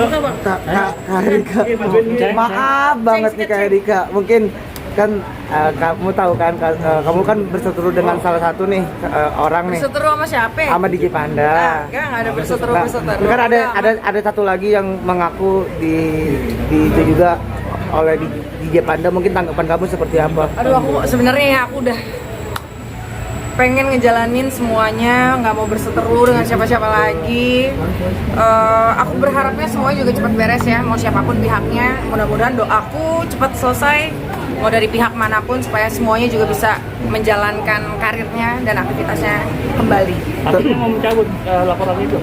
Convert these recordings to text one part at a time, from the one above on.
Kak Erika, maaf banget nih Kak Erika. Mungkin kan kamu tahu kan, kamu kan berseteru dengan salah satu nih orang nih. Berseteru sama siapa? Sama DJ Panda. Enggak ada berseteru. Kan ada satu lagi yang mengaku di itu juga oleh DJ Panda. Mungkin tanggapan kamu seperti apa? Aduh, aku sebenarnya aku udah pengen ngejalanin semuanya, nggak mau berseteru dengan siapa-siapa lagi. Aku berharapnya semuanya juga cepat beres ya, mau siapapun pihaknya. Mudah-mudahan doaku cepat selesai, mau dari pihak manapun, supaya semuanya juga bisa menjalankan karirnya dan aktivitasnya kembali. Tapi mau mencabut laporan itu?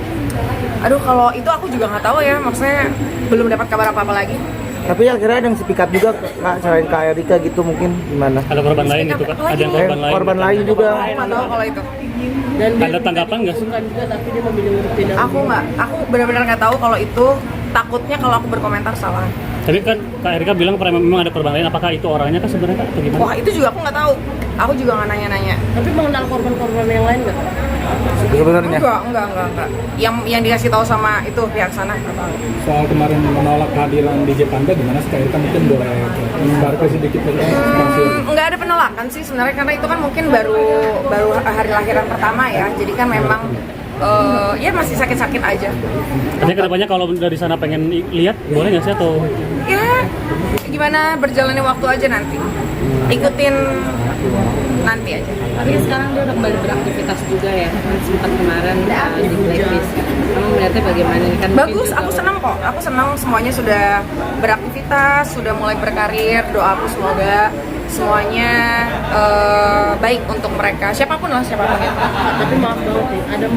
Aduh, kalau itu aku juga nggak tahu ya, maksudnya belum dapat kabar apa-apa lagi. Tapi akhirnya ada yang speak up juga Kak, selain Kak Erika gitu, mungkin gimana? Ada korban lain gitu Kak? Ada yang Korban lain juga. Aku nggak tahu kalau itu. Dan Ada tanggapan nggak sih? tapi dia memilih pindah. Aku benar-benar nggak tahu kalau itu. Takutnya kalau aku berkomentar salah. Tapi kan Kak Erika bilang memang ada korban lain. Apakah itu orangnya Kak sebenarnya Kak atau gimana? Wah, itu juga aku nggak tahu. Aku juga nggak nanya-nanya. Tapi mengenal korban-korban yang lain nggak? Sebenarnya. Enggak. Yang dikasih tahu sama itu pihak sana. Soal kemarin menolak kehadiran DJ Panda, gimana sih Kak Erika, mungkin boleh membarkan sedikit tentang Nggak ada penolakan sih sebenarnya, karena itu kan mungkin baru hari lahiran pertama ya. Jadi kan memang ya masih sakit-sakit aja. Tapi kedepannya kalau dari sana pengen lihat, boleh nggak sih atau? Ya gimana berjalannya waktu aja nanti. Ikutin nanti aja. Tapi sekarang dia udah kembali beraktivitas juga ya. Sempat kemarin di blacklist. Kamu melihatnya bagaimana? Kan Bagus, aku senang kok. Aku senang semuanya sudah beraktivitas, sudah mulai berkarir. Doaku semoga semuanya baik untuk mereka. Siapapun lah, siapapun ya. Tapi maaf banget nih, ada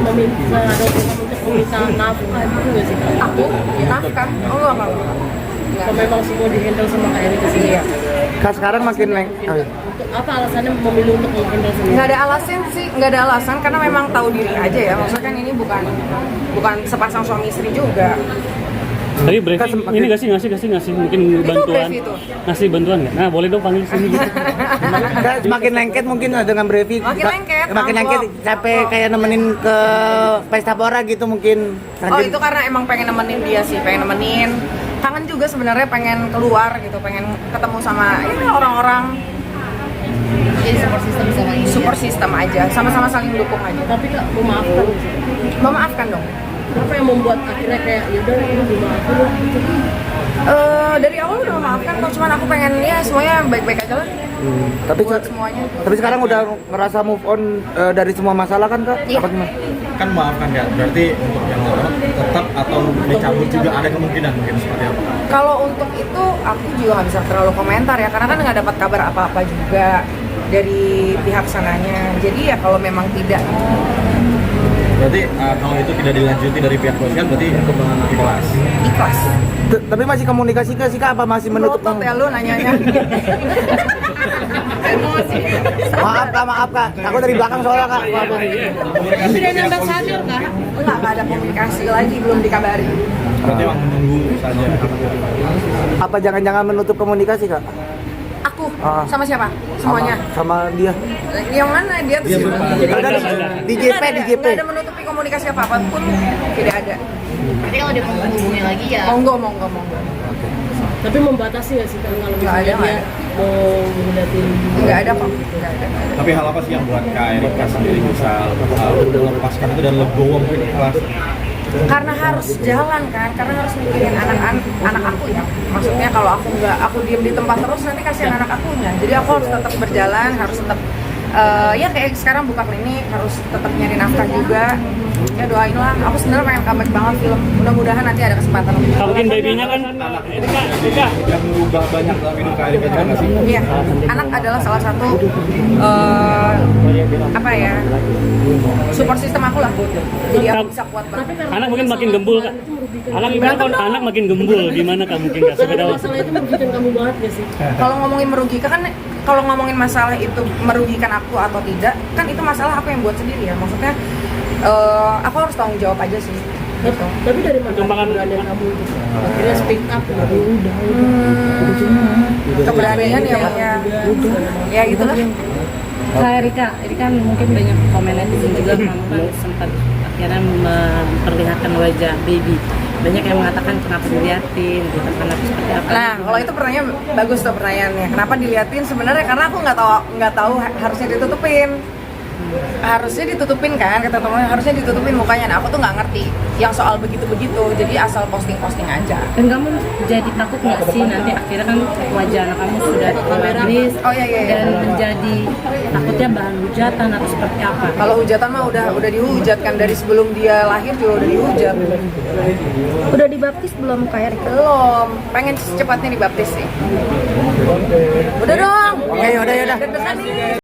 meminta untuk meminta nafkah gitu nggak sih Kak? Aku nafkah. Oh enggak. Kalau memang semua dihandle sama Kak Erika sih. Iya. Kak sekarang makin Untuk apa alasannya memilih untuk menghandle sendiri? Nggak ada alasan sih, nggak ada alasan karena memang tahu diri aja ya. Maksudnya kan ini bukan sepasang suami istri juga. Tapi briefing ini ngasih mungkin bantuan, brief itu. ngasih bantuan nggak? Nah boleh dong panggil sini gitu. Makin lengket mungkin dengan Brevi. Makin lengket, Makin lengket capek kayak nemenin ke pesta pora gitu mungkin. Oh itu karena emang pengen nemenin dia sih, pengen nemenin. Kangen juga sebenarnya, pengen keluar gitu, pengen ketemu sama ya, orang-orang. Jadi support system aja, sama-sama saling dukung aja. Tapi Kak, memaafkan. Memaafkan dong. Apa yang membuat akhirnya kayak yaudah ini dimaafin lah gitu? Dari awal udah memaafkan kok, cuman aku pengen ya semuanya baik-baik aja lah. Tapi Buat semuanya. Tapi sekarang udah ngerasa move on dari semua masalah kan Kak? Iya. Apa gimana? kan maafkan ya, berarti untuk yang lain tetap atau dicabut juga ada kemungkinan mungkin seperti apa? Kalau untuk itu aku juga nggak bisa terlalu komentar ya, karena kan nggak dapat kabar apa-apa juga dari pihak sananya. Jadi ya kalau memang tidak. Berarti kalau itu tidak dilanjuti dari pihak kepolisian berarti ikhlas. Ikhlas. Tapi masih komunikasi nggak sih Kak? Apa masih menutup? Menutup ya lu nanyanya. Maaf Kak. Aku dari belakang soalnya Kak. Sudah nambah sadar Kak? Nggak ada komunikasi lagi, belum dikabari. Berarti memang menunggu saja. Apa jangan-jangan menutup komunikasi Kak? Aku sama siapa? Semuanya. Sama dia. Yang mana dia tuh? Ada di JP. Nggak ada menutupi komunikasi apa-apa pun, tidak ada. Jadi kalau dia mau menghubungi lagi ya? Monggo. Tapi membatasi nggak sih kalau Nggak ada, misalnya dia mau menghadapi? Nggak ada kok. Nggak ada. Tapi hal apa sih yang buat Kak Erika sendiri bisa melepaskan itu dan legowo mungkin ikhlas? Karena harus jalan kan, karena harus mikirin anak aku ya. Maksudnya kalau aku diem di tempat terus nanti kasihan anak akunya. Jadi aku harus tetap berjalan, harus tetap ya kayak sekarang buka klinik, harus tetap nyari nafkah juga. Ya doain lah. Aku sebenarnya pengen comeback banget film. Mudah-mudahan nanti ada kesempatan. Mungkin babynya kan Erika. Yang merubah banyak dalam hidup Kak Erika juga nggak sih? Iya, anak adalah salah satu apa ya, support system aku lah. Jadi aku bisa kuat banget. Anak mungkin makin gembul Kak. Anak gimana kalau anak makin gembul gimana Kak mungkin Kak? Sepeda Masalah itu merugikan kamu banget nggak sih? Kalau ngomongin merugikan kan, kalau ngomongin masalah itu merugikan aku atau tidak, kan itu masalah aku yang buat sendiri ya. Maksudnya aku harus tanggung jawab aja sih. Gitu. Tapi dari mana keberanian kamu gitu? Akhirnya speak up gitu. Keberanian ya gitulah. Kak Erika mungkin banyak komen netizen juga kamu kan sempat akhirnya memperlihatkan wajah baby. banyak yang mengatakan kenapa diliatin gitu kan atau seperti apa. Nah, kalau itu pertanyaan bagus tuh pertanyaannya. Kenapa diliatin? Sebenarnya karena aku nggak tahu harusnya ditutupin. Harusnya ditutupin kan, kata temen harusnya ditutupin mukanya. Nah, aku tuh nggak ngerti yang soal begitu-begitu. Jadi asal posting-posting aja. Dan kamu jadi takut nggak sih nanti akhirnya kan wajah anak kamu sudah terlabris Oh iya. dan menjadi takutnya bahan hujatan atau seperti apa? Kalau hujatan mah udah dihujat kan dari sebelum dia lahir juga udah dihujat. Udah dibaptis belum Kak Erika? Belum, pengen secepatnya dibaptis sih. Udah dong. Oke, yaudah. Deg-degan nih.